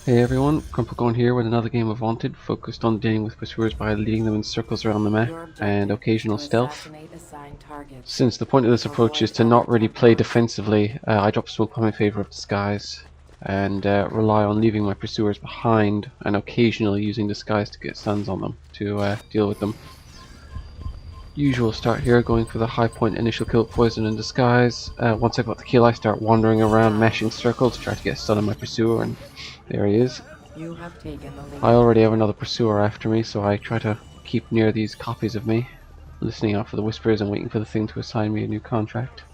Hey everyone, Grumplecorn here with another game of Wanted, focused on dealing with pursuers by leading them in circles around the map and occasional stealth. Since the point of this approach is to not really play defensively, I drop smoke bomb in favour of disguise and rely on leaving my pursuers behind and occasionally using disguise to get stuns on them to deal with them. Usual start here, going for the high point initial kill, poison and disguise. Once I've got the kill, I start wandering around, mashing circles to try to get a stun on my pursuer, and there he is. I already have another pursuer after me, so I try to keep near these copies of me, listening out for the whispers and waiting for the thing to assign me a new contract.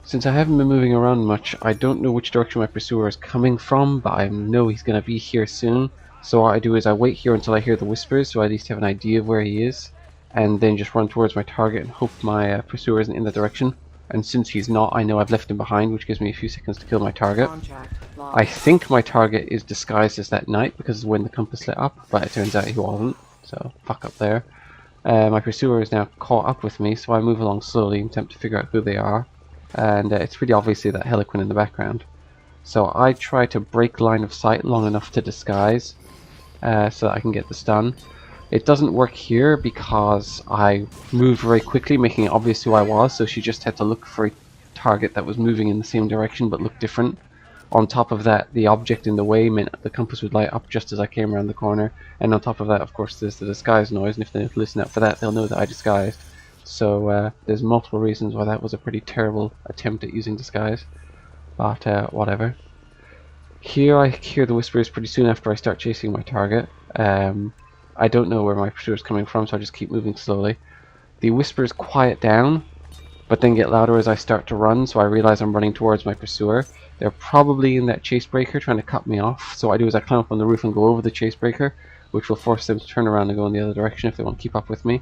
Since I haven't been moving around much, I don't know which direction my pursuer is coming from, but I know he's going to be here soon. So what I do is I wait here until I hear the whispers, so I at least have an idea of where he is, and then just run towards my target and hope my pursuer isn't in that direction. And since he's not, I know I've left him behind, which gives me a few seconds to kill my target. I think my target is disguised as that knight because of when the compass lit up, but it turns out he wasn't, so fuck up there. My pursuer is now caught up with me, so I move along slowly and attempt to figure out who they are. And it's pretty obviously that Heliquin in the background. So I try to break line of sight long enough to disguise so that I can get the stun. It doesn't work here because I moved very quickly, making it obvious who I was, so she just had to look for a target that was moving in the same direction but looked different. On top of that, the object in the way meant the compass would light up just as I came around the corner, and on top of that, of course, there's the disguise noise, and if they listen out for that, they'll know that I disguised. So there's multiple reasons why that was a pretty terrible attempt at using disguise, but whatever. Here I hear the whispers pretty soon after I start chasing my target. I don't know where my pursuer is coming from, so I just keep moving slowly. The whispers quiet down, but then get louder as I start to run, so I realize I'm running towards my pursuer. They're probably in that chase breaker trying to cut me off, so what I do is I climb up on the roof and go over the chase breaker, which will force them to turn around and go in the other direction if they want to keep up with me.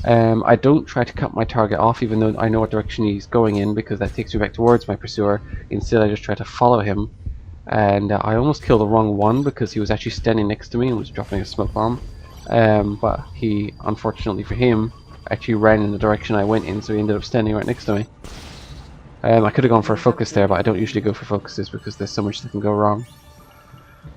I don't try to cut my target off, even though I know what direction he's going in, because that takes me back towards my pursuer. Instead, I just try to follow him, and I almost killed the wrong one because he was actually standing next to me and was dropping a smoke bomb. But he, unfortunately for him, actually ran in the direction I went in, so he ended up standing right next to me. I could have gone for a focus there, but I don't usually go for focuses because there's so much that can go wrong.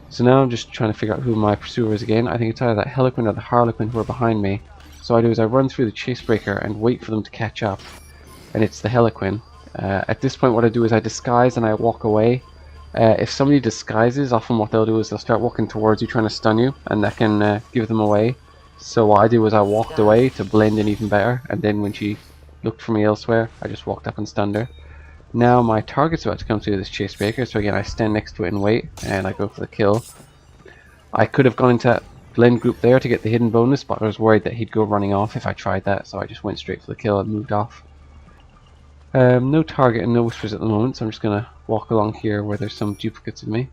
So now I'm just trying to figure out who my pursuer is again. I think it's either that Heliquin or the Harlequin who are behind me. So what I do is I run through the chase breaker and wait for them to catch up, and it's the Heliquin. At this point what I do is I disguise and I walk away. If somebody disguises, often what they'll do is they'll start walking towards you trying to stun you, and that can give them away. So what I do is I walked away to blend in even better, and then when she looked for me elsewhere, I just walked up and stunned her. Now my target's about to come through this chase breaker, so again I stand next to it and wait, and I go for the kill. I could have gone into that blend group there to get the hidden bonus, but I was worried that he'd go running off if I tried that, so I just went straight for the kill and moved off. No target and no whispers at the moment, so I'm just gonna walk along here where there's some duplicates of me.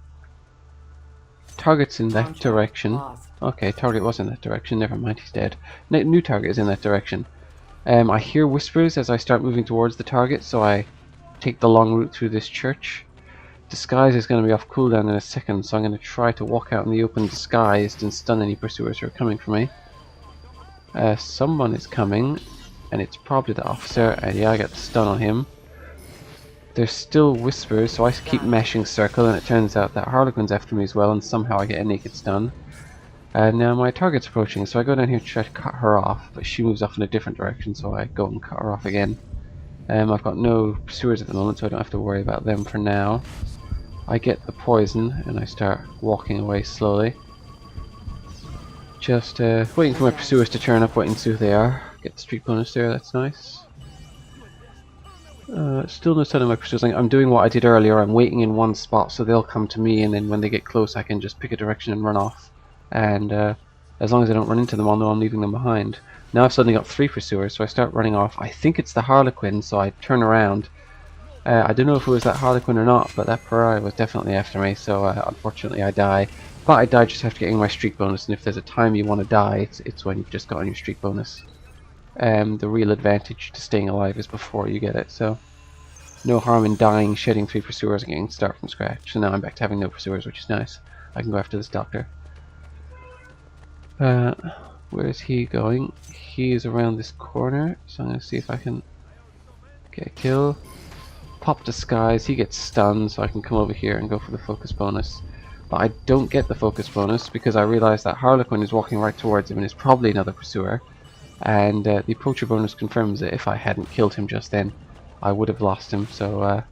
Target's in that direction. Okay, target was in that direction, never mind, he's dead. New target is in that direction. I hear whispers as I start moving towards the target, so I take the long route through this church. Disguise is going to be off cooldown in a second, so I'm going to try to walk out in the open disguised and stun any pursuers who are coming for me. Someone is coming, and it's probably the officer, and yeah, I got the stun on him. There's still whispers, so I keep mashing circle, and it turns out that Harlequin's after me as well, and somehow I get a naked stun. And now my target's approaching, so I go down here to try to cut her off, but she moves off in a different direction, so I go and cut her off again. I've got no pursuers at the moment, so I don't have to worry about them for now. I get the poison, and I start walking away slowly. Just waiting for my pursuers to turn up, waiting to see who they are. Get the streak bonus there, that's nice. Still no sign of my pursuers. I'm doing what I did earlier, I'm waiting in one spot so they'll come to me, and then when they get close I can just pick a direction and run off. And as long as I don't run into them, I'll know I'm leaving them behind. Now I've suddenly got 3 pursuers, so I start running off. I think it's the Harlequin, so I turn around. I don't know if it was that Harlequin or not, but that pariah was definitely after me, so unfortunately I die. But I die just after getting my streak bonus, and if there's a time you want to die, it's when you've just gotten your streak bonus. The real advantage to staying alive is before you get it, so no harm in dying, shedding 3 pursuers and getting start from scratch. So now I'm back to having no pursuers, which is nice. I can go after this doctor. Where is he going? He is around this corner, so I'm going to see if I can get a kill. Pop disguise, he gets stunned, so I can come over here and go for the focus bonus. but I don't get the focus bonus because I realise that Harlequin is walking right towards him and is probably another pursuer, and the approacher bonus confirms that if I hadn't killed him just then, I would have lost him. So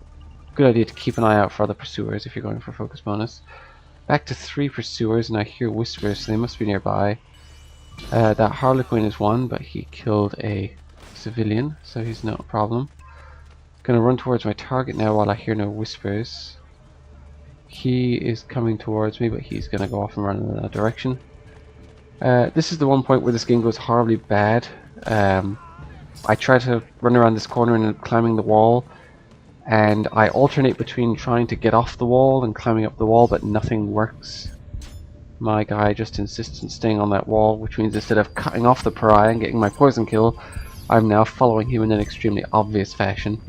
good idea to keep an eye out for other pursuers if you're going for focus bonus. Back to 3 pursuers, and I hear whispers, so they must be nearby. That Harlequin is one, but he killed a civilian, so he's not a problem. Gonna run towards my target now while I hear no whispers. He is coming towards me, but he's gonna go off and run in another direction. This is the one point where this game goes horribly bad. I try to run around this corner and climbing the wall, and I alternate between trying to get off the wall and climbing up the wall, but nothing works. My guy just insists on staying on that wall, which means instead of cutting off the pariah and getting my poison kill, I'm now following him in an extremely obvious fashion.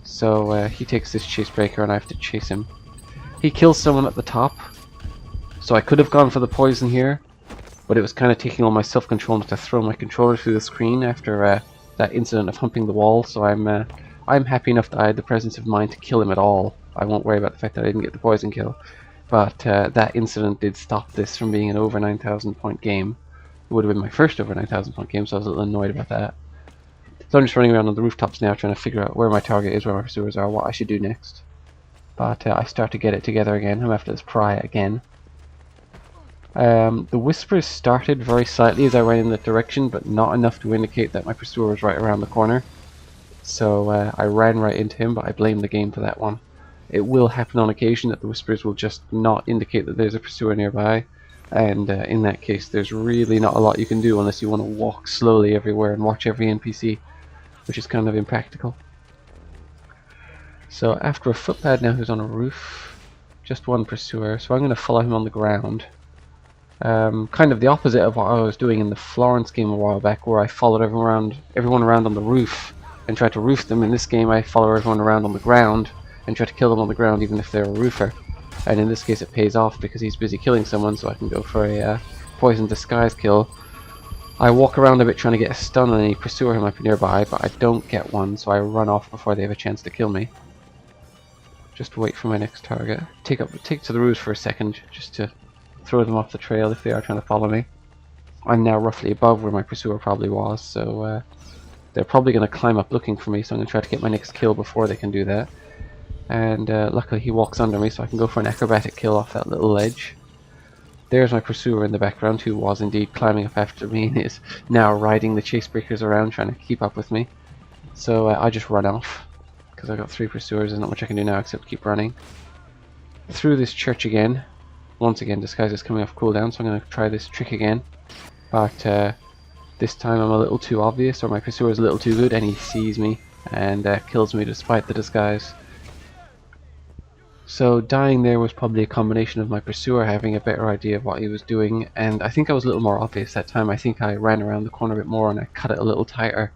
So he takes this chase breaker and I have to chase him. He kills someone at the top, so I could have gone for the poison here, but it was kind of taking all my self-control not to throw my controller through the screen after that incident of humping the wall, so I'm happy enough that I had the presence of mind to kill him at all. I won't worry about the fact that I didn't get the poison kill. But that incident did stop this from being an over 9,000 point game. It would have been my first over 9,000 point game, so I was a little annoyed about that. So I'm just running around on the rooftops now trying to figure out where my target is, where my pursuers are, what I should do next. But I start to get it together again. I'm after this pariah again. The whispers started very slightly as I ran in that direction, but not enough to indicate that my pursuer was right around the corner. So I ran right into him, but I blame the game for that one. It will happen on occasion that the whispers will just not indicate that there's a pursuer nearby, and in that case there's really not a lot you can do unless you want to walk slowly everywhere and watch every NPC, which is kind of impractical. So after a footpad now who's on a roof, just one pursuer, so I'm going to follow him on the ground. Kind of the opposite of what I was doing in the Florence game a while back, where I followed everyone around on the roof and tried to roof them. In this game I follow everyone around on the ground and try to kill them on the ground even if they're a roofer. And in this case it pays off because he's busy killing someone, so I can go for a poison disguise kill. I walk around a bit trying to get a stun on any pursuer who might be nearby, but I don't get one, so I run off before they have a chance to kill me. Just wait for my next target. Take to the roofs for a second just to throw them off the trail if they are trying to follow me. I'm now roughly above where my pursuer probably was, so they're probably going to climb up looking for me, so I'm going to try to get my next kill before they can do that. And luckily he walks under me, so I can go for an acrobatic kill off that little ledge. There's my pursuer in the background, who was indeed climbing up after me and is now riding the chase breakers around trying to keep up with me. So I just run off, because I've got 3 pursuers. There's not much I can do now except keep running. Through this church again. Once again, disguise is coming off cooldown, so I'm going to try this trick again. But this time I'm a little too obvious, or my pursuer is a little too good, and he sees me and kills me despite the disguise. So dying there was probably a combination of my pursuer having a better idea of what he was doing, and I think I was a little more obvious that time. I think I ran around the corner a bit more and I cut it a little tighter.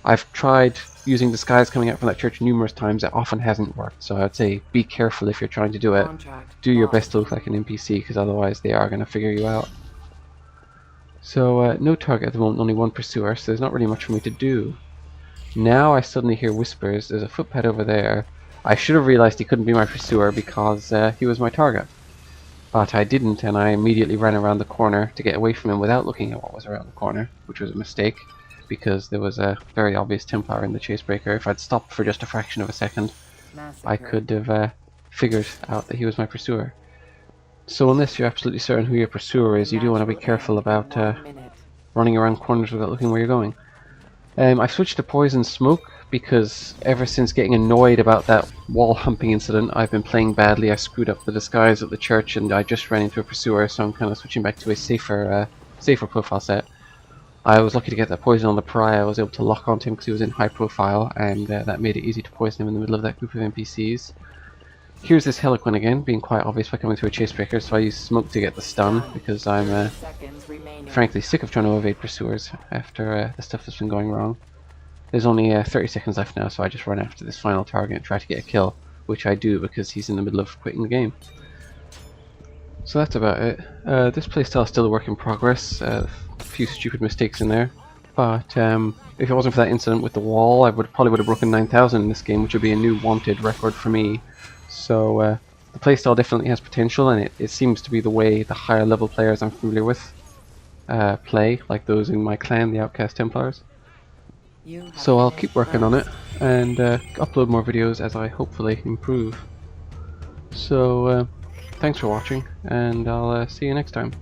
I've tried using disguise coming out from that church numerous times. It often hasn't worked, so I'd say be careful if you're trying to do it. Do your best to look like an NPC, because otherwise they are going to figure you out. So no target at the moment, only one pursuer, so there's not really much for me to do. Now I suddenly hear whispers. There's a footpad over there. I should have realized he couldn't be my pursuer because he was my target. But I didn't, and I immediately ran around the corner to get away from him without looking at what was around the corner, which was a mistake, because there was a very obvious Templar in the chasebreaker. If I'd stopped for just a fraction of a second, I could have figured out that he was my pursuer. So unless you're absolutely certain who your pursuer is, you do want to be careful about running around corners without looking where you're going. I've switched to poison smoke because ever since getting annoyed about that wall humping incident, I've been playing badly. I screwed up the disguise at the church and I just ran into a pursuer, so I'm kind of switching back to a safer profile set. I was lucky to get that poison on the pariah. I was able to lock onto him because he was in high profile, and that made it easy to poison him in the middle of that group of NPCs. Here's this Harlequin again, being quite obvious by coming through a chasebreaker, so I use smoke to get the stun, because I'm frankly sick of trying to evade pursuers after the stuff that's been going wrong. There's only 30 seconds left now, so I just run after this final target and try to get a kill, which I do because he's in the middle of quitting the game. So that's about it. This playstyle is still a work in progress, a few stupid mistakes in there, but if it wasn't for that incident with the wall, I probably would have broken 9,000 in this game, which would be a new wanted record for me. So The playstyle definitely has potential, and it seems to be the way the higher level players I'm familiar with play, like those in my clan, the Outcast Templars. So I'll keep working on it and upload more videos as I hopefully improve. So thanks for watching, and I'll see you next time.